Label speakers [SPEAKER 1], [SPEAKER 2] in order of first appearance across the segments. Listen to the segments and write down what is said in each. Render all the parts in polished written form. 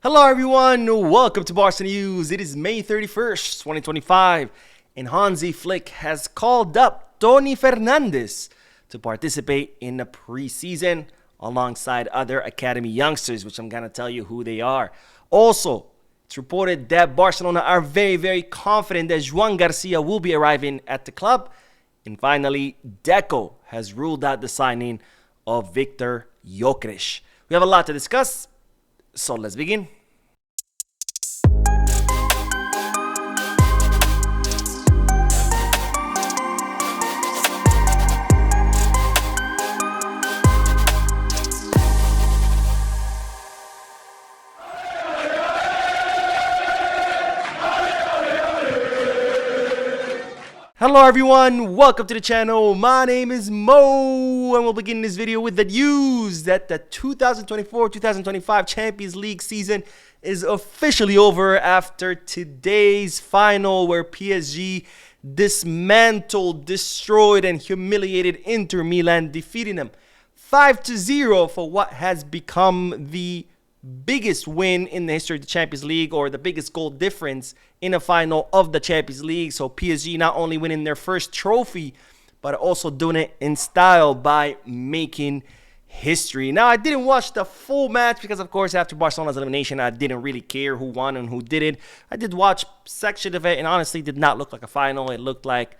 [SPEAKER 1] Hello everyone, welcome to Barca News. It is May 31st, 2025, and Hansi Flick has called up Tony Fernandes to participate in the preseason alongside other academy youngsters, which I'm going to tell you who they are. Also, it's reported that Barcelona are very confident that Joan Garcia will be arriving at the club. And finally, Deco has ruled out the signing of Victor Gyokeres. We have a lot to discuss. So let's begin. Hello everyone, welcome to the channel. My name is Mo, and we'll begin this video with the news that the 2024-2025 Champions League season is officially over after today's final, where PSG dismantled, destroyed, and humiliated Inter Milan, defeating them 5-0 for what has become the biggest win in the history of the Champions League, or the biggest goal difference in a final of the Champions League. So PSG not only winning their first trophy, but also doing it in style by making history. Now, I didn't watch the full match because, of course, after Barcelona's elimination, I didn't really care who won and who didn't. I did watch section of it, and honestly did not look like a final. It looked like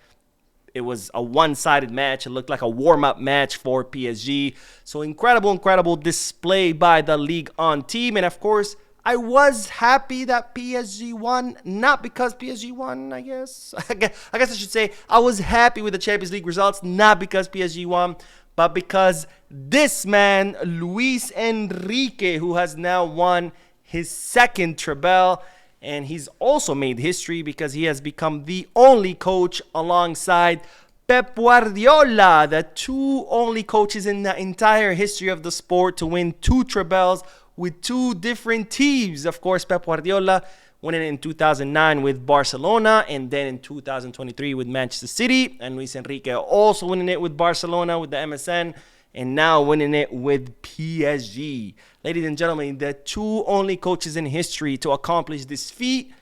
[SPEAKER 1] it was a one-sided match. It looked like a warm-up match for PSG. So incredible display by the Ligue 1 team. And of course, I was happy that PSG won. Not because PSG won, I guess. I guess I should say I was happy with the Champions League results, not because PSG won, but because this man, Luis Enrique, who has now won his second treble, and he's also made history because he has become the only coach alongside Pep Guardiola, the two only coaches in the entire history of the sport to win two trebles with two different teams. Of course, Pep Guardiola winning in 2009 with Barcelona, and then in 2023 with Manchester City, and Luis Enrique also winning it with Barcelona with the MSN, and now winning it with PSG. Ladies and gentlemen, the two only coaches in history to accomplish this feat,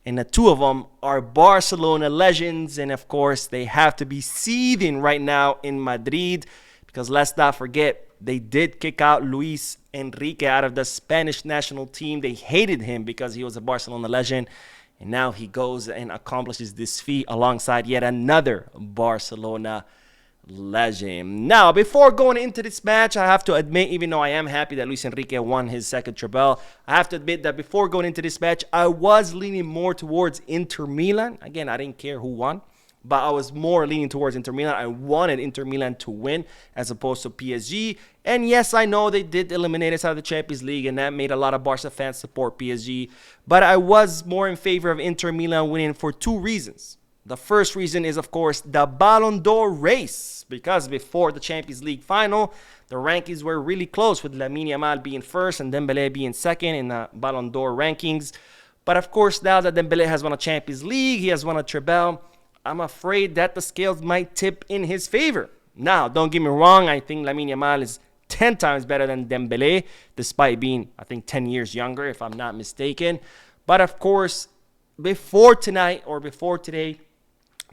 [SPEAKER 1] and the two of them are Barcelona legends, and of course, they have to be seething right now in Madrid, because let's not forget, they did kick out Luis Enrique out of the Spanish national team. They hated him because he was a Barcelona legend, and now he goes and accomplishes this feat alongside yet another Barcelona legend. Now, before going into this match, I have to admit, even though I am happy that Luis Enrique won his second treble, I have to admit that before going into this match, I was leaning more towards Inter Milan. Again, I didn't care who won, but I was more leaning towards Inter Milan. I wanted Inter Milan to win as opposed to PSG. And yes, I know they did eliminate us out of the Champions League, and that made a lot of Barca fans support PSG. But I was more in favor of Inter Milan winning for two reasons. The first reason is, of course, the Ballon d'Or race, because before the Champions League final, the rankings were really close, with Lamine Yamal being first and Dembélé being second in the Ballon d'Or rankings. But of course, now that Dembélé has won a Champions League, he has won a treble, I'm afraid that the scales might tip in his favor. Now, don't get me wrong, I think Lamine Yamal is 10 times better than Dembélé, despite being, I think, 10 years younger, if I'm not mistaken. But of course, before tonight, or before today,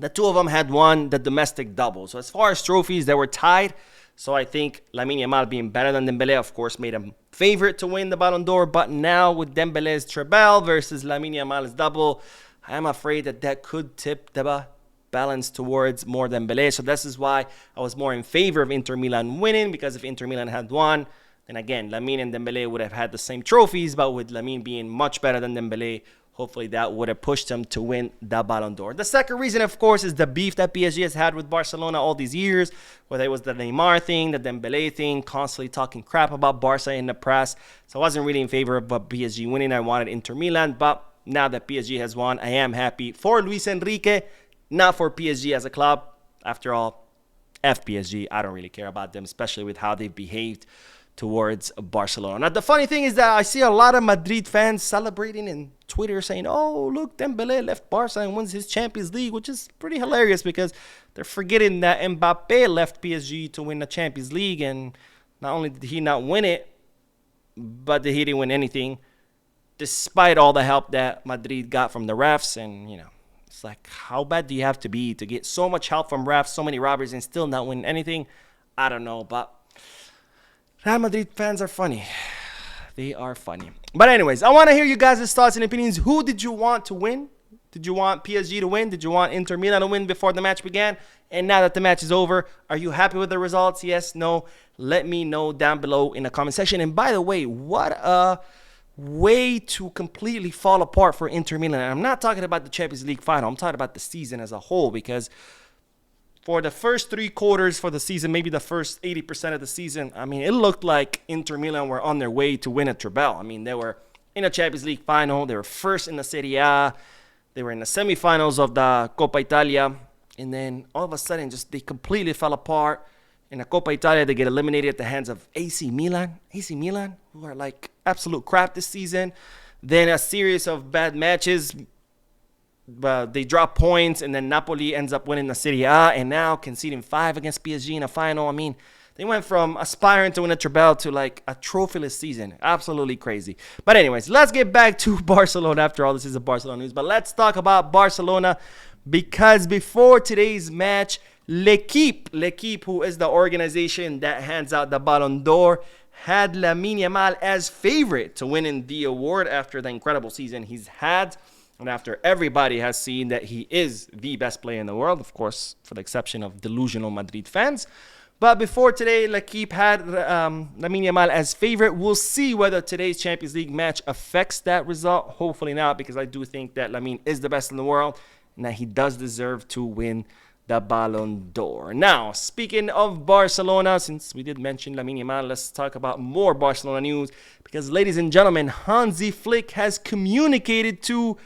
[SPEAKER 1] the two of them had won the domestic double. So as far as trophies, they were tied. So I think Lamine Yamal being better than Dembélé, of course, made him favorite to win the Ballon d'Or. But now with Dembélé's treble versus Lamine Yamal's double, I'm afraid that could tip the balance towards more Dembélé. So this is why I was more in favor of Inter Milan winning, because if Inter Milan had won, then again, Lamine and Dembélé would have had the same trophies. But with Lamine being much better than Dembélé, hopefully that would have pushed him to win the Ballon d'Or. The second reason, of course, is the beef that PSG has had with Barcelona all these years, whether it was the Neymar thing, the Dembélé thing, constantly talking crap about Barca in the press. So I wasn't really in favor of PSG winning. I wanted Inter Milan, but now that PSG has won, I am happy for Luis Enrique, not for PSG as a club. After all, F PSG. I don't really care about them, especially with how they've behaved towards Barcelona. Now, the funny thing is that I see a lot of Madrid fans celebrating in Twitter saying, oh, look, Dembélé left Barca and wins his Champions League, which is pretty hilarious because they're forgetting that Mbappe left PSG to win the Champions League, and not only did he not win it, but he didn't win anything. despite all the help that Madrid got from the refs. And, it's like, how bad do you have to be to get so much help from refs, so many robbers, and still not win anything? I don't know, but Real Madrid fans are funny. They are funny. But anyways, I want to hear you guys' thoughts and opinions. Who did you want to win? Did you want PSG to win? Did you want Inter Milan to win before the match began? And now that the match is over, are you happy with the results? Yes, no? Let me know down below in the comment section. And by the way, what a way to completely fall apart for Inter Milan. And I'm not talking about the Champions League final. I'm talking about the season as a whole, because for the first 3 quarters for the season, maybe the first 80% of the season, I mean, it looked like Inter Milan were on their way to win a treble. I mean, they were in a Champions League final. They were first in the Serie A. They were in the semifinals of the Coppa Italia. And then all of a sudden, they completely fell apart. In the Coppa Italia, they get eliminated at the hands of AC Milan. AC Milan, who are like absolute crap this season. Then a series of bad matches. They drop points, and then Napoli ends up winning the Serie A, and now conceding 5 against PSG in a final. I mean, they went from aspiring to win a treble to like a trophyless season. Absolutely crazy. But anyways, let's get back to Barcelona. After all, this is a Barcelona news. But let's talk about Barcelona, because before today's match, L'Equipe, who is the organization that hands out the Ballon d'Or, had Lamine Yamal as favorite to win the award after the incredible season he's had. And after everybody has seen that he is the best player in the world, of course, for the exception of delusional Madrid fans. But before today, L'Equipe had Lamine Yamal as favorite. We'll see whether today's Champions League match affects that result. Hopefully not, because I do think that Lamine is the best in the world and that he does deserve to win the Ballon d'Or. Now, speaking of Barcelona, since we did mention Lamine Yamal, let's talk about more Barcelona news. Because, ladies and gentlemen, Hansi Flick has communicated to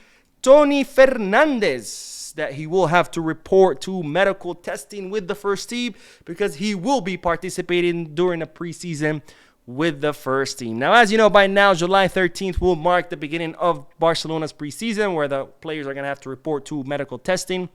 [SPEAKER 1] Tony Fernandes that he will have to report to medical testing with the first team, because he will be participating during the preseason with the first team. Now, as you know by now, July 13th will mark the beginning of Barcelona's preseason, where the players are going to have to report to medical testing.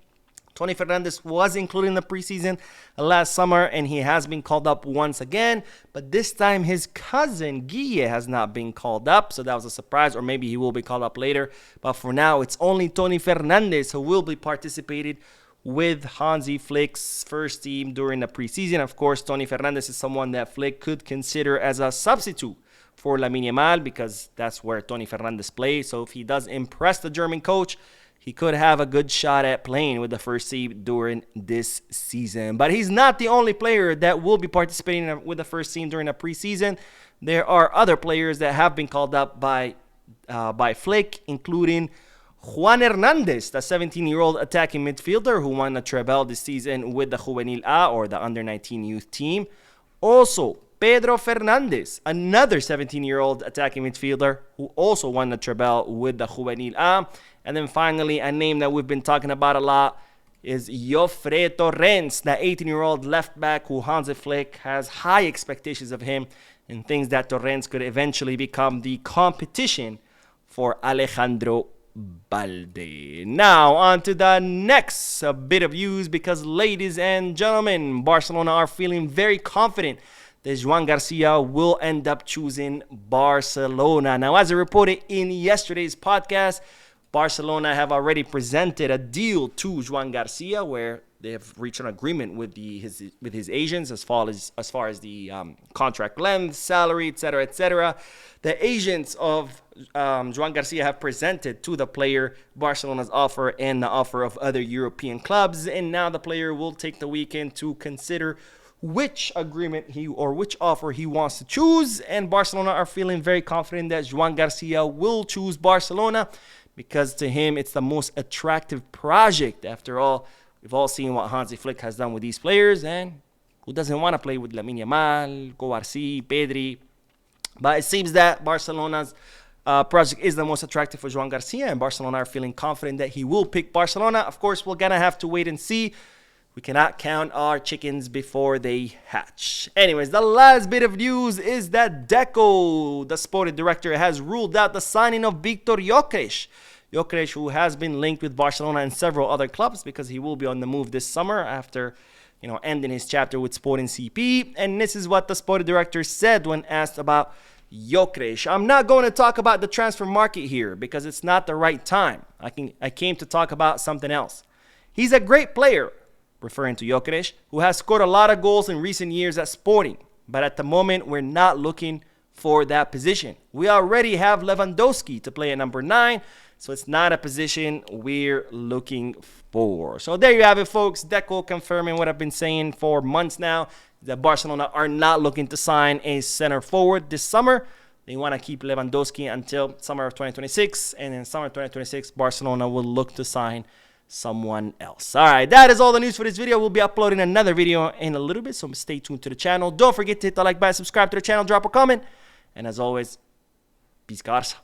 [SPEAKER 1] Tony Fernandes was included in the preseason last summer, and he has been called up once again. But this time, his cousin, Guille, has not been called up. So that was a surprise, or maybe he will be called up later. But for now, it's only Tony Fernandes who will be participating with Hansi Flick's first team during the preseason. Of course, Tony Fernandes is someone that Flick could consider as a substitute for Lamine Yamal, because that's where Tony Fernandes plays. So if he does impress the German coach, he could have a good shot at playing with the first team during this season. But he's not the only player that will be participating with the first team during the preseason. There are other players that have been called up by Flick, including Juan Hernandez, the 17-year-old attacking midfielder who won the treble this season with the Juvenil A, or the under-19 youth team. Also, Pedro Fernandez, another 17-year-old attacking midfielder who also won the treble with the Juvenil A. And then finally, a name that we've been talking about a lot is Joffre Torrens, the 18-year-old left back who Hansi Flick has high expectations of him, and thinks that Torrens could eventually become the competition for Alejandro Balde. Now, on to the next bit of news, because, ladies and gentlemen, Barcelona are feeling very confident that Joan Garcia will end up choosing Barcelona. Now, as I reported in yesterday's podcast, Barcelona have already presented a deal to Joan Garcia, where they have reached an agreement with his agents as far as the contract length, salary, etc., etc. The agents of Joan Garcia have presented to the player Barcelona's offer and the offer of other European clubs, and now the player will take the weekend to consider which agreement which offer he wants to choose. And Barcelona are feeling very confident that Joan Garcia will choose Barcelona, because to him it's the most attractive project. After all, we've all seen what Hansi Flick has done with these players, and who doesn't want to play with Lamine Yamal, Garcia, Pedri? But it seems that Barcelona's project is the most attractive for Joan Garcia, and Barcelona are feeling confident that he will pick Barcelona. Of course, we're going to have to wait and see. We cannot count our chickens before they hatch. Anyways, the last bit of news is that Deco, the sporting director, has ruled out the signing of Victor Gyokeres. Gyokeres, who has been linked with Barcelona and several other clubs, because he will be on the move this summer after ending his chapter with Sporting CP. And this is what the sporting director said when asked about Gyokeres. I'm not going to talk about the transfer market here because it's not the right time. I came to talk about something else. He's a great player, referring to Gyokeres, who has scored a lot of goals in recent years at Sporting. But at the moment, we're not looking for that position. We already have Lewandowski to play at number 9, so it's not a position we're looking for. So there you have it, folks. Deco confirming what I've been saying for months now, that Barcelona are not looking to sign a center forward this summer. They want to keep Lewandowski until summer of 2026, and in summer of 2026, Barcelona will look to sign someone else. All right, that is all the news for this video. We'll be uploading another video in a little bit, so stay tuned to the channel. Don't forget to hit the like button, subscribe to the channel, drop a comment, and as always, peace, Garza.